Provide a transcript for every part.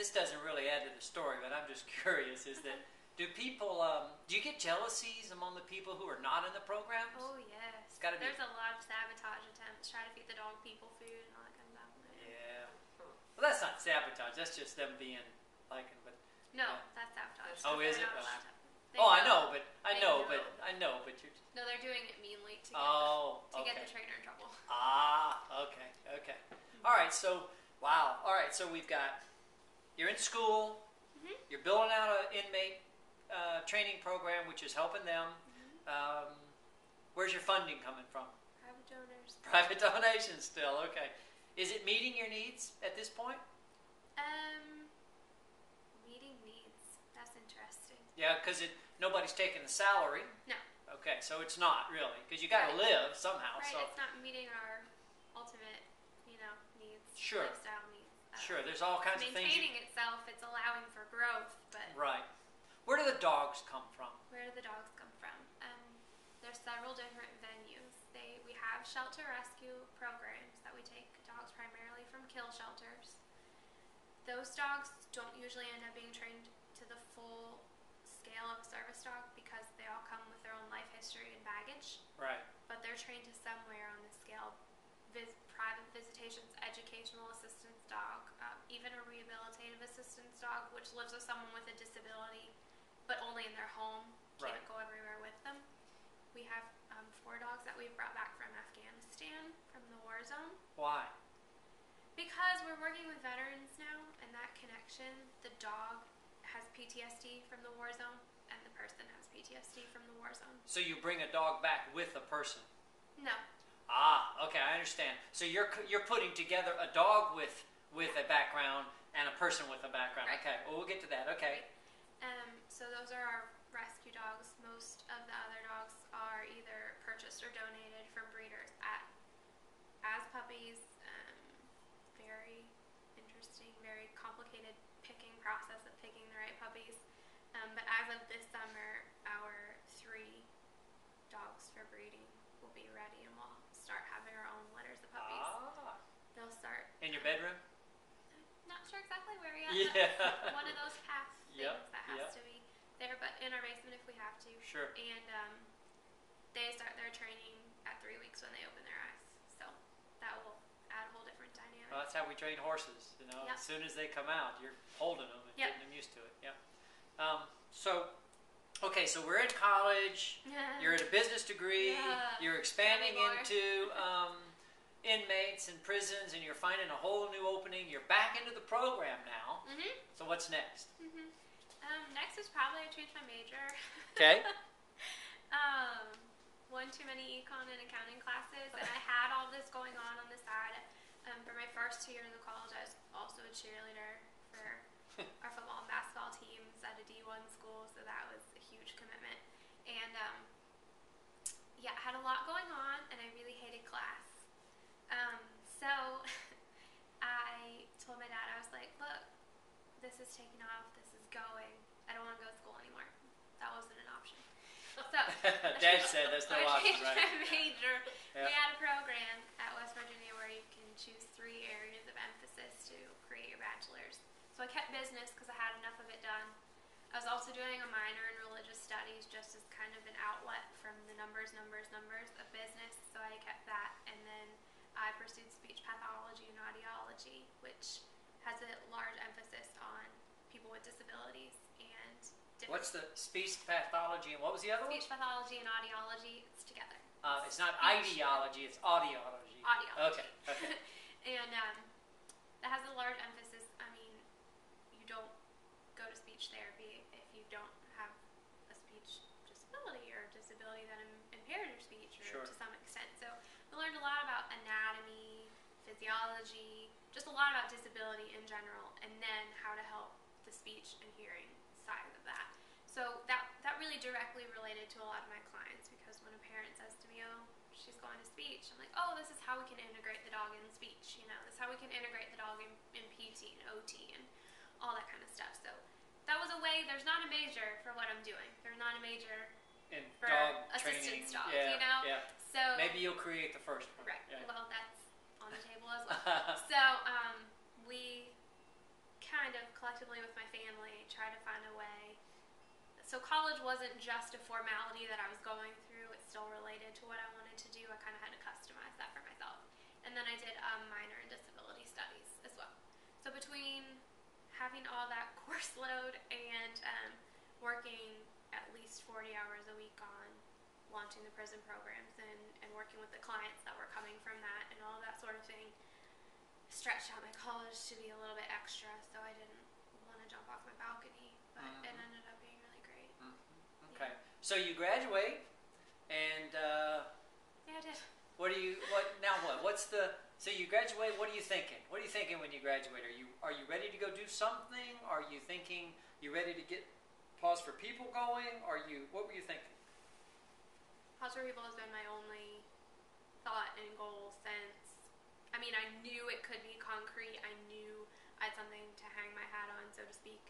this doesn't really add to the story, but I'm just curious, is that do people, do you get jealousies among the people who are not in the programs? Oh, yes. There's a lot of sabotage attempts, try to feed the dog people food and all that kind of stuff. Yeah. Well, that's not sabotage. That's just them being but no, that's sabotage. Oh, is it? I know, but you're. No, they're doing it meanly to get the trainer in trouble. Okay. All right, so wow. All right, so we've got you're in school. Mm-hmm. You're building out an inmate training program, which is helping them. Mm-hmm. Where's your funding coming from? Private donors. Private donations still, okay. Is it meeting your needs at this point? Meeting needs. That's interesting. Yeah, because nobody's taking the salary. No. Okay, so it's not really, because you got to live somehow. Right, so. It's not meeting our ultimate, needs. Sure. Lifestyle needs. Sure, there's all kinds of things. Maintaining itself, it's allowing for growth, but. Right. Where do the dogs come from? Where do the dogs come from? There's several different venues. We have shelter rescue programs that we take dogs primarily from kill shelters. Those dogs don't usually end up being trained to the full scale of a service dog because they all come with their own life history and baggage. Right. But they're trained to somewhere on the scale. Private visitations, educational assistance dog, even a rehabilitative assistance dog, which lives with someone with a disability, but only in their home, can't go everywhere with them. We have 4 dogs that we've brought back from Afghanistan, from the war zone. Why? Because we're working with veterans now, and that connection, the dog has PTSD from the war zone, and the person has PTSD from the war zone. So you bring a dog back with a person? No. Okay, I understand. So you're putting together a dog with a background and a person with a background. Right. Okay, well, we'll get to that. Okay. Right. So those are our rescue dogs. Most of the other dogs are either purchased or donated from breeders as puppies. Very interesting, very complicated picking process of picking the right puppies. But as of this summer, our 3 dogs for breeding will be ready, and we'll start having our own litters of puppies. They'll start in your bedroom. Not sure exactly where yet. Yeah. One of those path things that has Yep. to be there, but in our basement if we have to. Sure. And they start their training at 3 weeks when they open their eyes. So that will add a whole different dynamic. Well, that's how we train horses. Yep. As soon as they come out, you're holding them and Yep. getting them used to it. Yeah. So we're in college. You're at a business degree. You're expanding into inmates and prisons, and you're finding a whole new opening. You're back into the program now. Mm-hmm. So what's next? Mm-hmm. Next is probably to change my major. Okay. One too many econ and accounting classes, and I had all this going on the side. For my first 2 years of college, I was also a cheerleader for our football and basketball teams at a D1 school, so that was a huge commitment. And I had a lot going on, and I really hated class. So I told my dad, I was like, look, this is taking off, this is going, I don't want to go to school anymore. That wasn't an option. So Dad said that's no option, right? My major. Yeah. We had a program at West Virginia where you can choose 3 areas of emphasis to create your bachelor's. So I kept business because I had enough of it done. I was also doing a minor in religious studies just as kind of an outlet from the numbers of business. So I kept that, and then I pursued speech pathology and audiology, which has a large emphasis on people with disabilities and different. What's the speech pathology and what was the other one? Speech pathology and audiology, it's together. It's not ideology, it's audiology. Audiology. Okay. And that has a large emphasis. I mean, you don't go to speech therapy if you don't have a speech disability or a disability that impairs your speech or to some extent. So we learned a lot about anatomy, physiology, just a lot about disability in general, and then how to help the speech and hearing side of that. So that really directly related to a lot of my clients, because when a parent says to me, oh, she's going to speech, I'm like, oh, this is how we can integrate the dog in speech, this is how we can integrate the dog in PT and OT and all that kind of stuff. So that was a way. There's not a major for what I'm doing. There's not a major in for dog assistance training. dogs, Yeah. So maybe you'll create the first one. Right. Yeah. Well, that's on the table as well. So we kind of collectively with my family try to find a way. So college wasn't just a formality that I was going through. It still related to what I wanted to do. I kind of had to customize that for myself. And then I did a minor in disability studies as well. So between having all that course load and working at least 40 hours a week on launching the prison programs and working with the clients that were coming from that and all that sort of thing, stretched out my college to be a little bit extra, so I didn't want to jump off my balcony, but it ended up being really great. Okay, so you graduate, and yeah, I did. So you graduate, what are you thinking? What are you thinking when you graduate? Are you ready to go do something? Are you thinking you ready to get Pause for People going? What were you thinking? Pause for People has been my only thought and goal since, I mean, I knew it could be concrete. I knew I had something to hang my hat on, so to speak,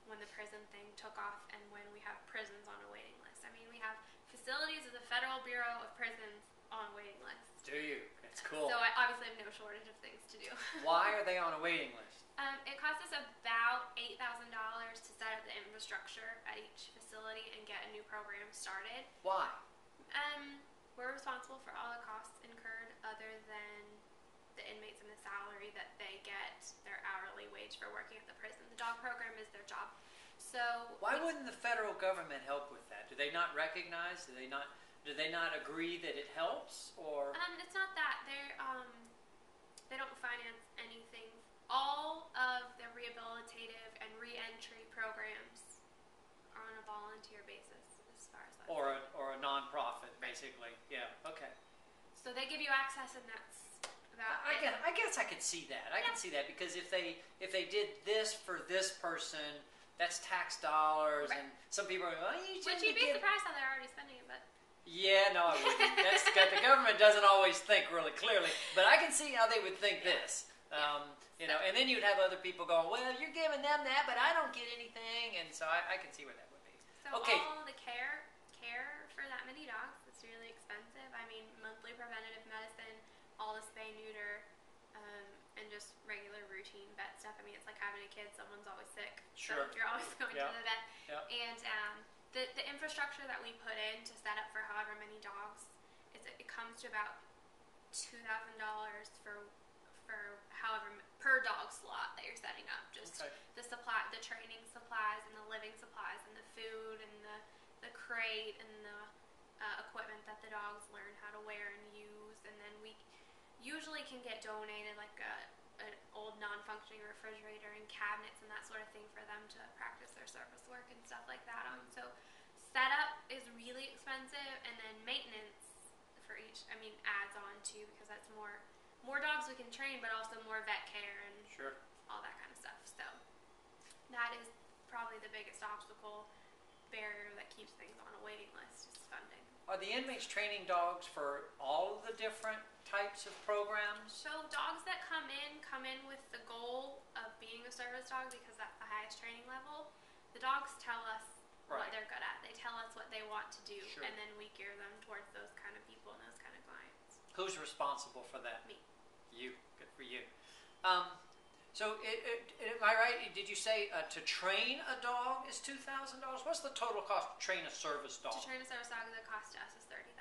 when the prison thing took off and when we have prisons on a waiting list. I mean, we have facilities of the Federal Bureau of Prisons on a waiting list. Do you? That's cool. So I obviously have no shortage of things to do. Why are they on a waiting list? It costs us about $8,000 to set up the infrastructure at each facility and get a new program started. Why? We're responsible for all the costs incurred other than the inmates and the salary that they get, their hourly wage for working at the prison. The dog program is their job. So why wouldn't the federal government help with that? Do they not recognize? Do they not agree that it helps? Or it's not that they don't finance anything. All of the rehabilitative and re-entry programs are on a volunteer basis, as far as that. Or a nonprofit, basically. Yeah. Okay. So they give you access, and that's about it. I guess I could see that. I can see that because if they did this for this person, that's tax dollars, and some people are going, Which you'd be surprised how they're already spending it, but. Yeah, no, I wouldn't. The government doesn't always think really clearly, but I can see how they would think this. And then you'd have other people going, well, you're giving them that, but I don't get anything, and so I can see where that would be. So all the care for that many dogs, it's really expensive. I mean, monthly preventative medicine, all the spay, neuter, and just regular routine vet stuff. I mean, it's like having a kid, someone's always sick. Sure. So you're always going to the vet. Yep. And the infrastructure that we put in to set up for however many dogs, it comes to about $2,000 for however per dog slot that you're setting up. Just the training supplies and the living supplies and the food and the crate and the equipment that the dogs learn how to wear and use. And then we usually can get donated like an old non-functioning refrigerator and cabinets and that sort of thing for them to practice their service work and stuff like that on. So setup is really expensive, and then maintenance for each, adds on too, because that's more dogs we can train, but also more vet care and all that kind of stuff. So that is probably the biggest obstacle barrier that keeps things on a waiting list is funding. Are the inmates training dogs for all of the different types of programs? So dogs that come in with the goal of being a service dog because that's the highest training level. The dogs tell us what they're good at. They tell us what they want to do, and then we gear them towards those kind of people and those kind of clients. Who's responsible for that? Me. You. Good for you. So am I right? Did you say to train a dog is $2,000? What's the total cost to train a service dog? To train a service dog, the cost to us is $30,000.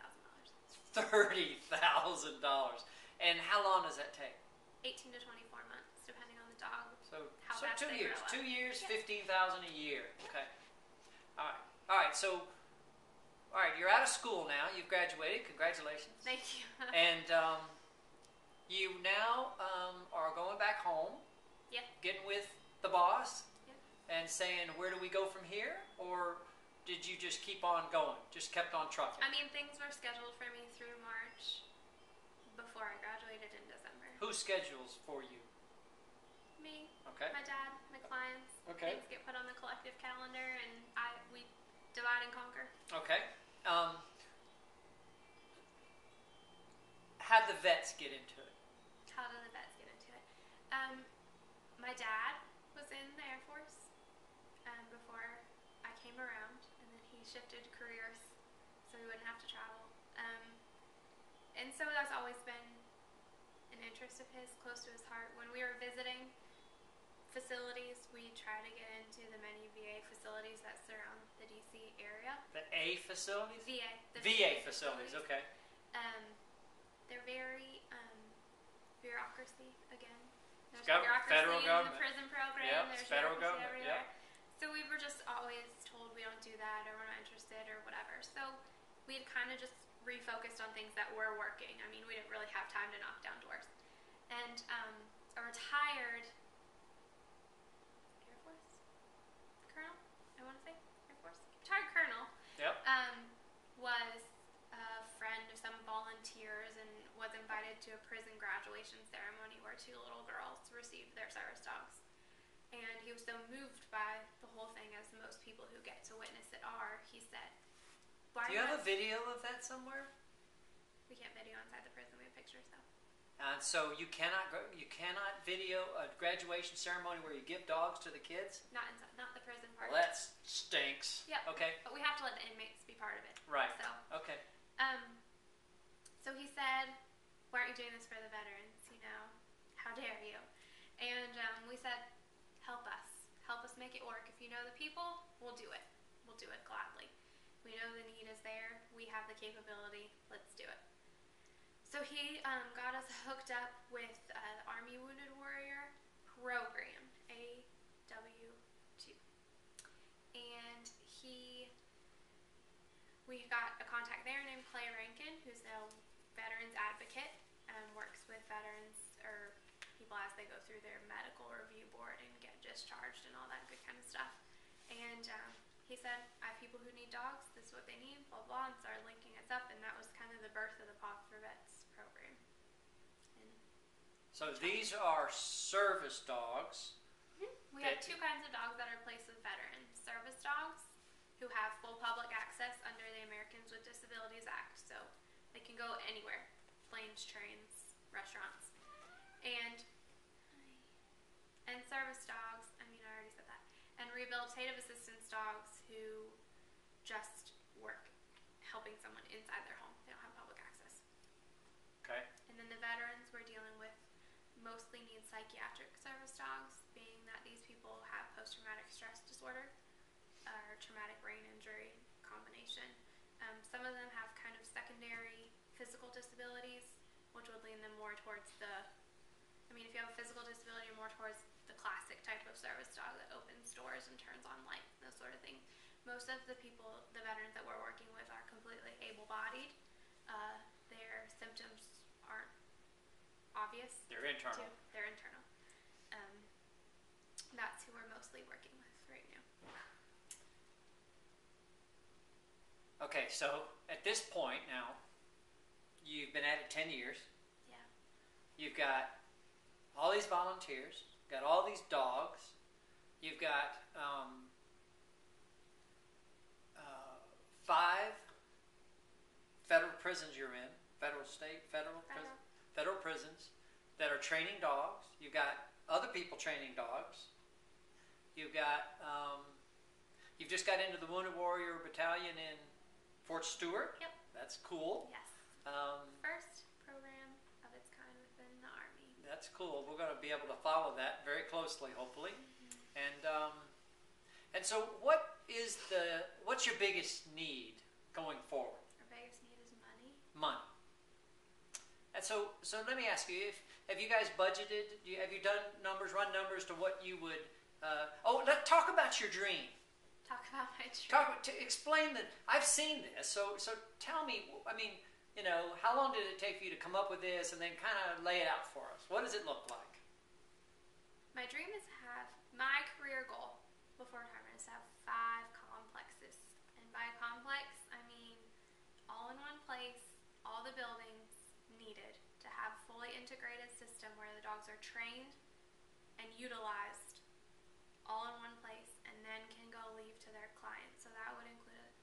$30,000. And how long does that take? 18 to 24 months, depending on the dog. So 2 fast years. Grow up. 2 years, yeah. $15,000 a year. Okay. All right. So, you're out of school now. You've graduated. Congratulations. Thank you. And you now are going back home. Yeah. Getting with the boss. Yeah. And saying, where do we go from here? Or did you just keep on going? Just kept on trucking? Things were scheduled for me through March before I graduated in December. Who schedules for you? Me. Okay. My dad, my clients. Okay. Things get put on the collective calendar, and we divide and conquer. Okay. How'd the vets get into it? How did the vets get into it? My dad was in the Air Force before I came around, and then he shifted careers so we wouldn't have to travel. And so that's always been an interest of his, close to his heart. When we were visiting facilities. We try to get into the many VA facilities that surround the DC area. The A facilities? VA. The VA facilities, okay. They're very bureaucracy again. There's bureaucracy federal in government. the prison program. Yep, There's federal bureaucracy government. everywhere. Yep. So we were just always told we don't do that, or we're not interested, or whatever. So we had kind of just refocused on things that were working. I mean, we didn't really have time to knock down doors. And a retired Air Force colonel, I want to say Air Force, retired colonel. Yep. Was a friend of some volunteers and was invited to a prison graduation ceremony where 2 little girls received their service dogs. And he was so moved by the whole thing, as most people who get to witness it are. He said, "Why do you have a video of that somewhere?" We can't video inside the prison. We have pictures though. So you cannot video a graduation ceremony where you give dogs to the kids? Not inside, not the prison part. Well, that stinks. Yeah. Okay. But we have to let the inmates be part of it. Right. So. Okay. So he said, "Why aren't you doing this for the veterans? You know, how dare you?" And we said, "Help us make it work. If you know the people, we'll do it. We'll do it gladly. We know the need is there. We have the capability. Let's do it." So he got us hooked up with the Army Wounded Warrior program, AW2. And we got a contact there named Clay Rankin, who's a veterans advocate, and works with veterans or people as they go through their medical review board and get discharged and all that good kind of stuff. And he said, "I have people who need dogs. This is what they need, blah, blah," and started linking us up. And that was kind of the birth of the Paws for Vets program. And so these are service dogs. We have 2 kinds of dogs that are placed with veterans. Service dogs, who have full public access under the Americans with Disabilities Act. So they can go anywhere. Planes, trains, restaurants. And service dogs, I mean, I already said that. And rehabilitative assistance dogs who just work helping someone inside their home. They don't have public access. Okay. And then the veterans we're dealing with mostly need psychiatric service dogs, being that these people have post-traumatic stress disorder or traumatic brain injury combination. Some of them have kind of secondary physical disabilities, which would lean them more towards if you have a physical disability, you're more towards the classic type of service dog that opens doors and turns on light, those sort of things. Most of the veterans that we're working with are completely able-bodied. Their symptoms aren't obvious. They're internal. They're internal. That's who we're mostly working with right now. Okay, so at this point now, you've been at it 10 years. Yeah. You've got all these volunteers, got all these dogs. You've got 5 federal prisons you're in, federal prisons that are training dogs. You've got other people training dogs. You've got, you've just got into the Wounded Warrior Battalion in Fort Stewart. Yep. That's cool. Yes. First program of its kind within the Army. That's cool. We're going to be able to follow that very closely, hopefully. And so what's your biggest need going forward? Our biggest need is money. Money. And so let me ask you, have you guys budgeted? Have you done run numbers to what you would? Talk about your dream. Talk about my dream. Explain that. I've seen this. So tell me. I mean, how long did it take for you to come up with this, and then kind of lay it out for us? What does it look like? My dream is to have my career goal before retirement is to have 5 complexes, and by complex I mean all in one place, all the buildings needed to have a fully integrated system where the dogs are trained and utilized all in one place, and then can go leave to their clients. So that would include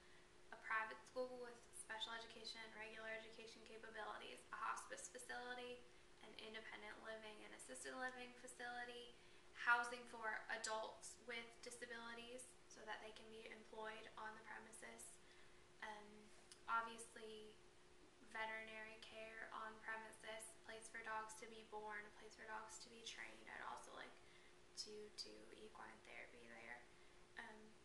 a private school with special education and regular education capabilities, a hospice facility, an independent living and assisted living facility, housing for adults with disabilities so that they can be employed on the premises, obviously veterinary care on premises, place for dogs to be born, place for dogs to be trained. I'd also like to to do equine therapy there.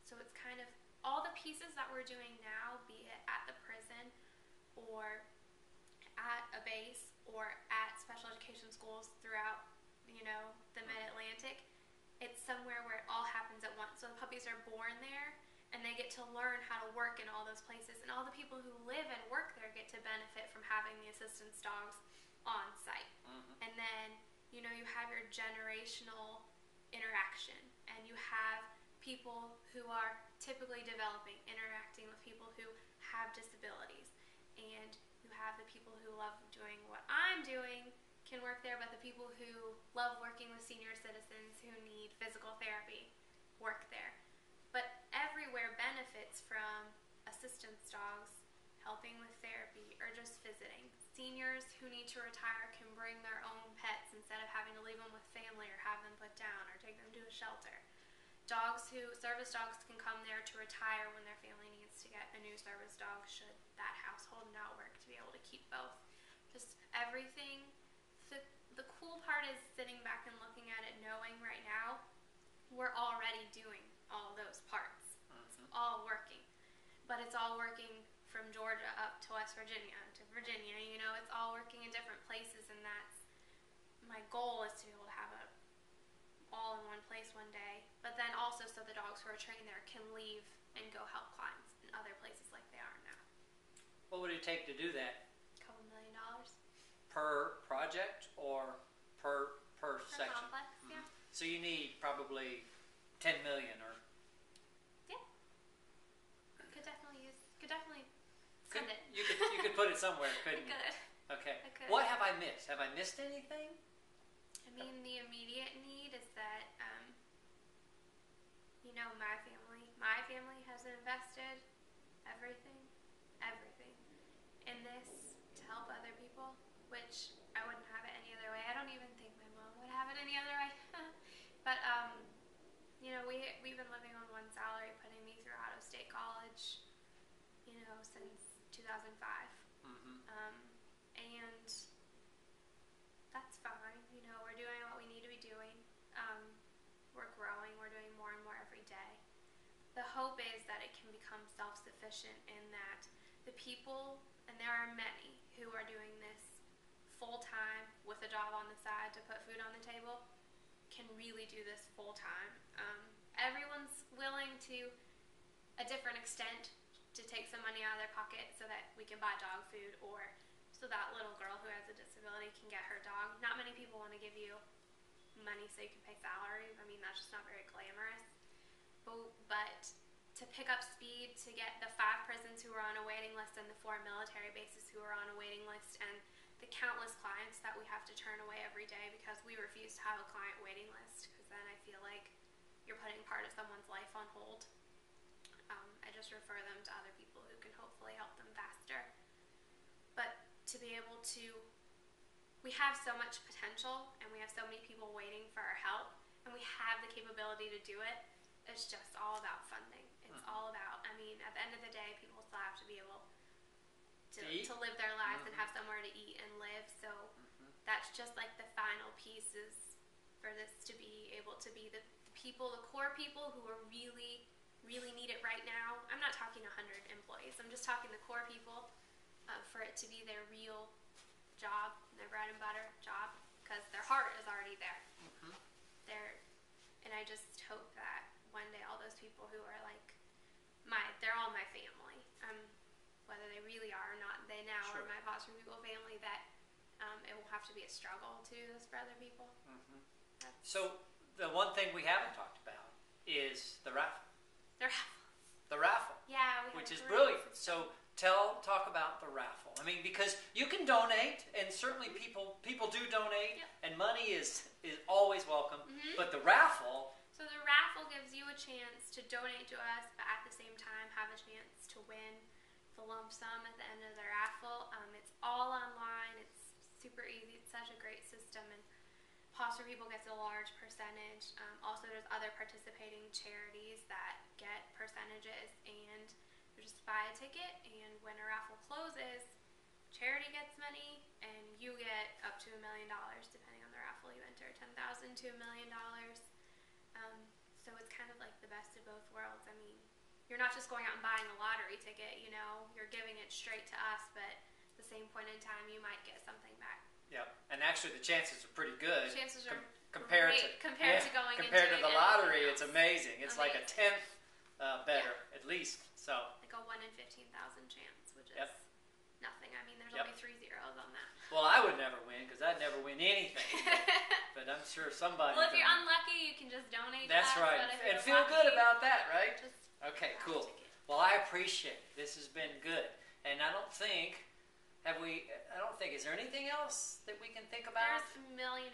So it's kind of all the pieces that we're doing now, be it at the prison or at a base or at special education schools throughout, the Mid-Atlantic. It's somewhere where it all happens at once. So the puppies are born there, and they get to learn how to work in all those places. And all the people who live and work there get to benefit from having the assistance dogs on site. Mm-hmm. And then, you have your generational interaction, and you have people who are typically developing, interacting with people who have disabilities. And you have the people who love doing what I'm doing can work there, but the people who love working with senior citizens who need physical therapy work there. But everywhere benefits from assistance dogs helping with therapy or just visiting. Seniors who need to retire can bring their own pets instead of having to leave them with family or have them put down or take them to a shelter. Service dogs can come there to retire when their family needs to get a new service dog should that household not work, to be able to keep both. Just everything. The cool part is sitting back and looking at it, knowing right now we're already doing all those parts. It's all working. But it's all working from Georgia up to West Virginia to Virginia. It's all working in different places, and that's my goal, is to be able to have it all in one place one day. But then also so the dogs who are trained there can leave and go help clients in other places like they are now. What would it take to do that? $2 million. Per project or per section? Complex, yeah. So you need probably $10 million or... Yeah. Could definitely send it. You could put it somewhere, couldn't you? I could. Okay. I could. What have I missed? Have I missed anything? I mean, the immediate need is that, my family has invested everything in this to help other people, which I wouldn't have it any other way. I don't even think my mom would have it any other way. But, we've been living on one salary, putting me through out-of-state college, since 2005. Mm-hmm. And that's fine. We're doing what we need to be doing. We're growing. We're doing more and more every day. The hope is that it can become self-sufficient in that the people, and there are many, who are doing this full-time with a job on the side to put food on the table, can really do this full-time. Everyone's willing to a different extent to take some money out of their pocket so that we can buy dog food, or so that little girl who has a disability can get her dog. Not many people want to give you money so you can pay salaries. I mean, that's just not very glamorous. But to pick up speed, to get the 5 prisons who are on a waiting list and the 4 military bases who are on a waiting list, and the countless clients that we have to turn away every day because we refuse to have a client waiting list, because then I feel like you're putting part of someone's life on hold. I just refer them to other people who can hopefully help them faster. But to be able to, we have so much potential, and we have so many people waiting for our help, and we have the capability to do it. It's just all about funding. It's all about, at the end of the day, people still have to be able to live their lives and have somewhere to eat and live. So that's just like the final pieces for this to be able to be the people, the core people who are really need it right now. I'm not talking 100 employees. I'm just talking the core people, for it to be their real job, their bread and butter job, because their heart is already there. And I just hope that one day all those people who are like they're all my family, whether they really are or not, they now are my foster people family, that it will have to be a struggle to this for other people. So the one thing we haven't talked about is the raffle. The raffle. Yeah, which is brilliant. So talk about the raffle. Because you can donate, and certainly people do donate, and money is always welcome. But the raffle. So the raffle gives you a chance to donate to us, but at the same time have a chance to win the lump sum at the end of the raffle. It's all online. It's super easy. It's such a great system, and foster people gets a large percentage. Also, there's other participating charities that get percentages, and you just buy a ticket, and when a raffle closes, charity gets money, and you get up to $1 million, depending on the raffle you enter, $10,000 to $1 million. So it's kind of like the best of both worlds. I mean, you're not just going out and buying a lottery ticket, you know, you're giving it straight to us, but at the same point in time, you might get something back. Yep, and actually the chances are pretty good. Chances are compared great to going compared to into the lottery. It's amazing. It's like a tenth better at least. So like a 1 in 15,000 chance, which is nothing. I mean, there's only 3 zeros on that. Well, I would never win because I'd never win anything. But I'm sure somebody. Well, if you're unlucky, you can just donate. That's to us, right, and feel good about that, right? Okay, cool. Well, I appreciate it. This has been good, and I don't think. Is there anything else that we can think about? There's a million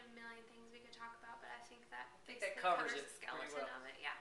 things we could talk about, but I think that covers it the skeleton pretty well. of it. Yeah.